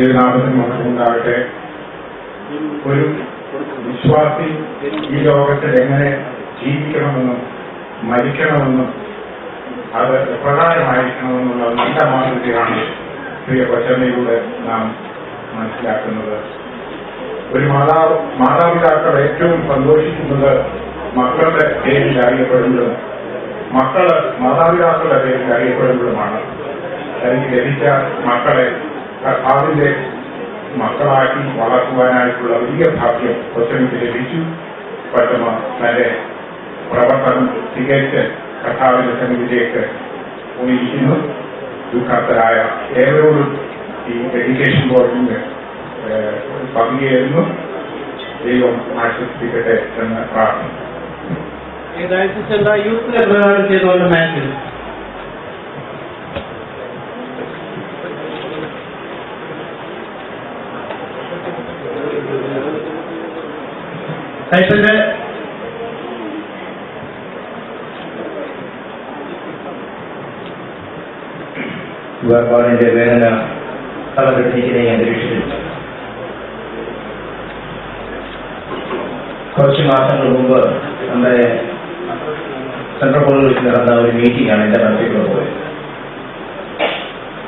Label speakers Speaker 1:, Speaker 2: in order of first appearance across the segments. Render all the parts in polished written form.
Speaker 1: തിരുനാമത്തിന് മാത്രമുണ്ടാകട്ടെ. ഒരു വിശ്വാസി ഈ ലോകത്തിൽ എങ്ങനെ ജീവിക്കണമെന്നും മരിക്കണമെന്നും അത് എപ്രകാരമായിരിക്കണമെന്നുള്ള നല്ല മാതൃകയാണ് പ്രിയ കൊച്ചമ്മയിലൂടെ നാം മനസ്സിലാക്കുന്നത്. ഒരു മാതാപിതാക്കൾ ഏറ്റവും സന്തോഷിക്കുന്നത് മക്കളുടെ പേരിൽ അറിയപ്പെടുമ്പോഴും മക്കള് മാതാപിതാക്കളുടെ പേരിൽ അറിയപ്പെടുമ്പോഴുമാണ്. തനിക്ക് ലഭിച്ച മക്കളെ കർത്താവിന്റെ മക്കളാക്കി വളർത്തുവാനായിട്ടുള്ള വലിയ ഭാഗ്യം കൊച്ചമ്മയ്ക്ക് ലഭിച്ചു. കൊച്ചമ്മ തന്റെ പ്രവർത്തനം തികച്ച് കർത്താവിന്റെ സന്നിധിയിലേക്ക് പോയിരിക്കുന്നു. ദുഃഖാത്തരായ ഏവരോടും ഈ എഡ്യൂക്കേഷൻ ബോർഡിന് പങ്കുചേരുന്നു. ദൈവം ആശ്വസിപ്പിക്കട്ടെ എന്ന് പ്രാർത്ഥിക്കുന്നു.
Speaker 2: വേർപാടിന്റെ വേദന തലകെട്ടിരിക്കുന്ന ഈ അന്തരീക്ഷത്തിൽ കുറച്ച് മാസങ്ങൾ മുമ്പ് നമ്മുടെ സെൻട്രൽ കോളേജിൽ വെച്ച് നടന്ന ഒരു മീറ്റിംഗാണ് എന്റെ മനസ്സിലൂടെ പോയത്.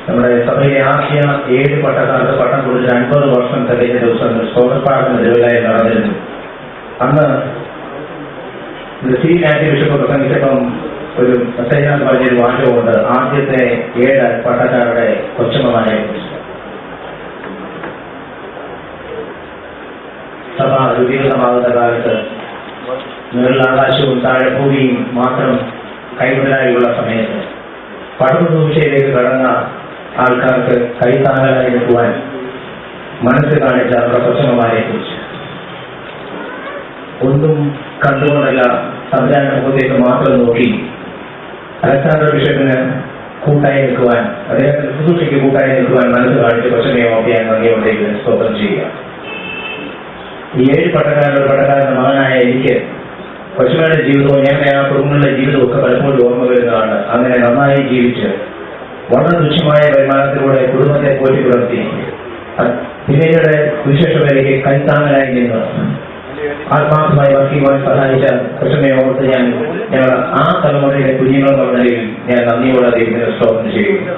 Speaker 2: നമ്മുടെ സഭയിലെ ആദ്യ 7 പട്ടക്കാർക്ക് പട്ടം കൊടുത്ത് 50 വർഷം തികഞ്ഞ ദിവസം സ്കോട്ടർപാർക്കിന് നിലവിലായി നടന്നിരുന്നു. അന്ന് സി മാത്യു ബിഷപ്പ് പ്രസംഗിച്ചപ്പം ഒരു മെസ്സേജിനകത്ത് പറഞ്ഞൊരു വാചകമുണ്ട്, ആദ്യത്തെ 7 പട്ടക്കാരുടെ കൊച്ചമ്മമാരെ കുറിച്ച്. സഭ രൂപീകൃതമാകുന്ന കാലത്ത് നീളാകാശവും താഴെ ഭൂമിയും മാത്രം കൈമുതലായുള്ള സമയത്ത് പടവുദൂഷയിലേക്ക് കടന്ന ആൾക്കാർക്ക് കൈത്താങ്ങലായി നിൽക്കുവാൻ മനസ്സ് കാണിച്ച കൊച്ചമ്മമാരെ കുറിച്ച് ഒന്നും കണ്ടുകൊണ്ടല്ല സംവിധാന മുഖത്തേക്ക് മാത്രം നോക്കി അലക്സാണ്ടർ ബിഷപ്പിന് കൂട്ടായി നിൽക്കുവാൻ, അദ്ദേഹത്തിന്റെ ശുശ്രൂഷയ്ക്ക് കൂട്ടായി നിൽക്കുവാൻ മനസ്സ് കാണിച്ച് കൊച്ചമ്മയെ ഓർത്തിയാൻ നന്ദിയോടേക്ക് സ്തോത്രം ചെയ്യുക. ഈ 7 പട്ടക്കാരുടെ മകനായ എനിക്ക് കൊച്ചമ്മയുടെ ജീവിതവും ഞങ്ങളുടെ ആ കുടുംബങ്ങളുടെ ജീവിതവും ഒക്കെ പലപ്പോഴും ഓർമ്മ വരുന്നതാണ്. അങ്ങനെ നന്നായി ജീവിച്ച് വളരെ തുച്ഛമായ വരുമാനത്തിലൂടെ കുടുംബത്തെ പോറ്റി പുലർത്തി പിന്നീട് വിശേഷത്തിലേക്ക് കൈത്താങ്ങലായി നിന്ന് ആത്മാർത്ഥമായി വർക്കുവാൻ സഹായിച്ച കൊച്ചമ്മയെ ഓർത്ത് ഞങ്ങൾ ആ തലമുറയിലെ കുഞ്ഞുങ്ങളെന്ന നിലയിൽ ഞാൻ നന്ദിയോടെ ദൈവത്തിന് സ്തോത്രം ചെയ്യുന്നു.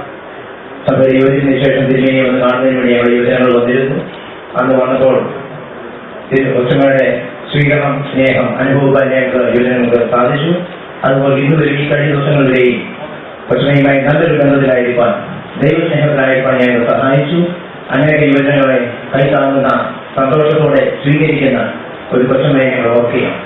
Speaker 2: സഭയുടെ യുവജനത്തിന് ശേഷം തിരുമേനി വന്ന് കാണുന്നതിന് വേണ്ടി ഞങ്ങൾ യുവജനങ്ങൾ വന്നിരുന്നു. അന്ന് വന്നപ്പോൾ കൊച്ചമ്മയുടെ സ്വീകരണം, സ്നേഹം അനുഭവപ്പാൻ ഞങ്ങൾക്ക് യുവജനങ്ങൾക്ക് സാധിച്ചു. അതുപോലെ ഇന്നുവരെ ഈ കഴിഞ്ഞ ദിവസങ്ങളിലെയും കൊച്ചമ്മയുമായി നല്ലൊരു ബന്ധത്തിലായിരിക്കാൻ, ദൈവസ്നേഹത്തിലായിരിക്കാൻ ഞങ്ങൾ സഹായിച്ചു. അനേക യുവജനങ്ങളെ കൈത്താങ്ങുന്ന, സന്തോഷത്തോടെ സ്വീകരിക്കുന്ന ഒരു കൊച്ചമ്മയെ ഞങ്ങൾ ഓർക്കുകയാണ്.